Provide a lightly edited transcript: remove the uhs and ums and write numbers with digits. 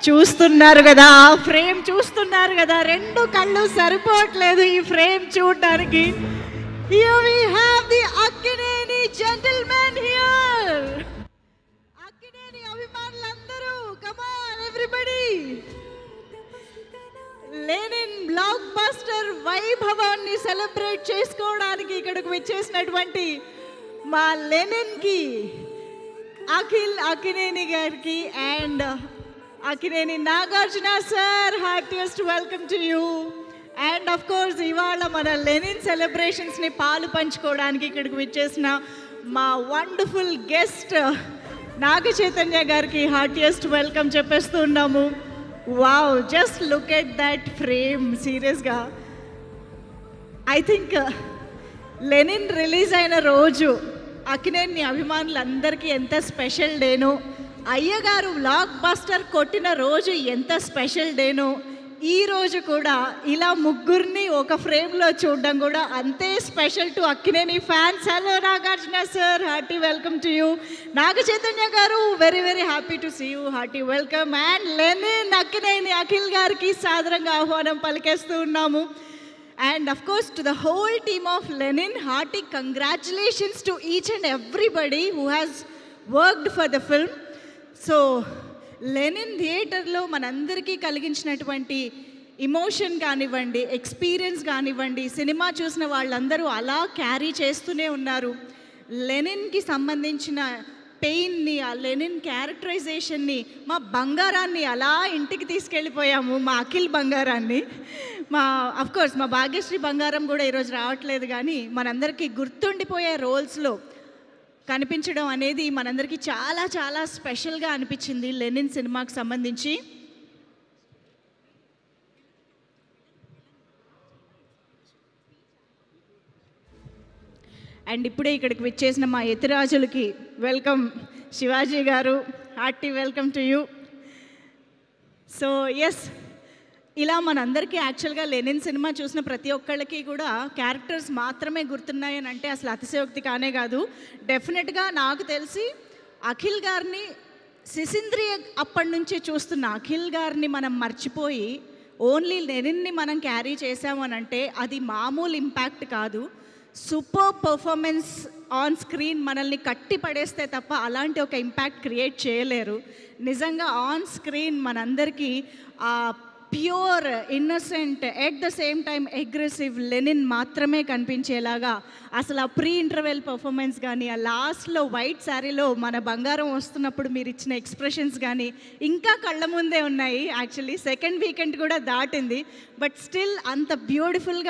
చూస్తున్నారు కదా, ఫ్రేమ్ చూస్తున్నారు కదా, రెండు కళ్ళు సరిపోవట్లేదు ఈ ఫ్రేమ్ చూడడానికి. Here we have the Akkineni gentlemen here. Akkineni అభిమానులందరూ, come on everybody. Lenin blockbuster వైభవాన్ని సెలబ్రేట్ చేసుకోవడానికి ఇక్కడికి వచ్చేసినటువంటి మా లెనిన్ కి అఖిల్ అక్కినేని గారికి and Akkineni Nagarjuna sir, heartiest welcome to you. And of course ఇవాళ మన లెనిన్ సెలబ్రేషన్స్ని పాలు పంచుకోవడానికి ఇక్కడికి వచ్చేసిన మా వండర్ఫుల్ గెస్ట్ నాగ చైతన్య గారికి హార్టియెస్ట్ వెల్కమ్ చెప్పేస్తూ ఉన్నాము. Wow, just look at that frame. సీరియస్గా ఐ థింక్ లెనిన్ రిలీజ్ అయిన రోజు అక్కినేని అభిమానులందరికీ ఎంత స్పెషల్ డేనో, అయ్యగారు బ్లాక్ బస్టర్ కొట్టిన రోజు ఎంత స్పెషల్ డేనో, ఈ రోజు కూడా ఇలా ముగ్గురిని ఒక ఫ్రేమ్లో చూడడం కూడా అంతే special to Akkineni fans. Hello Nagarjuna sir, hearty welcome to you. Naga Chaitanya గారు, very very happy to see you, hearty welcome. And Lenin Akkineni Akhil గారికి సాదరంగా ఆహ్వానం పలికేస్తూ ఉన్నాము. And of course to the whole team of Lenin, hearty congratulations to each and everybody who has worked for the film. So Lenin థియేటర్లో మనందరికీ కలిగించినటువంటి emotion కానివ్వండి, experience కానివ్వండి, cinema చూసిన వాళ్ళందరూ అలా క్యారీ చేస్తూనే ఉన్నారు. లెనిన్కి సంబంధించిన పెయిన్ని, ఆ లెనిన్ క్యారెక్టరైజేషన్ని, మా బంగారాన్ని అలా ఇంటికి తీసుకెళ్ళిపోయాము, మా అఖిల్ బంగారాన్ని. అఫ్కోర్స్ మా భాగ్యశ్రీ బంగారం కూడా ఈరోజు రావట్లేదు, కానీ మనందరికీ గుర్తుండిపోయే రోల్స్లో కనిపించడం అనేది మనందరికీ చాలా చాలా స్పెషల్గా అనిపించింది లెనిన్ సినిమాకి సంబంధించి. అండ్ ఇప్పుడే ఇక్కడికి విచ్చేసిన మా యతిరాజులకి వెల్కమ్. శివాజీ గారు, hearty welcome to you. So yes, ఇలా మనందరికీ యాక్చువల్గా లెనిన్ సినిమా చూసిన ప్రతి ఒక్కళ్ళకి కూడా క్యారెక్టర్స్ మాత్రమే గుర్తున్నాయని అంటే అసలు అతిశయోక్తి కానే కాదు. డెఫినెట్గా నాకు తెలిసి అఖిల్ గారిని సిసింద్రియ అప్పటి నుంచి చూస్తున్న అఖిల్ గారిని మనం మర్చిపోయి ఓన్లీ లెనిన్ని మనం క్యారీ చేసామనంటే అది మామూలు ఇంపాక్ట్ కాదు. సూపర్ పర్ఫార్మెన్స్ ఆన్ స్క్రీన్ మనల్ని కట్టి పడేస్తే తప్ప అలాంటి ఒక ఇంపాక్ట్ క్రియేట్ చేయలేరు. నిజంగా ఆన్ స్క్రీన్ మనందరికీ ఆ pure, innocent, at the same time aggressive Lenin మాత్రమే కనిపించేలాగా అసలు ఆ ప్రీ ఇంటర్వెల్ పర్ఫార్మెన్స్ కానీ, ఆ లాస్ట్లో వైట్ శారీలో మన బంగారం వస్తున్నప్పుడు మీరు ఇచ్చిన ఎక్స్ప్రెషన్స్ కానీ ఇంకా కళ్ళ ముందే ఉన్నాయి. యాక్చువల్లీ సెకండ్ వీకెండ్ కూడా దాటింది, బట్ స్టిల్ అంత బ్యూటిఫుల్గా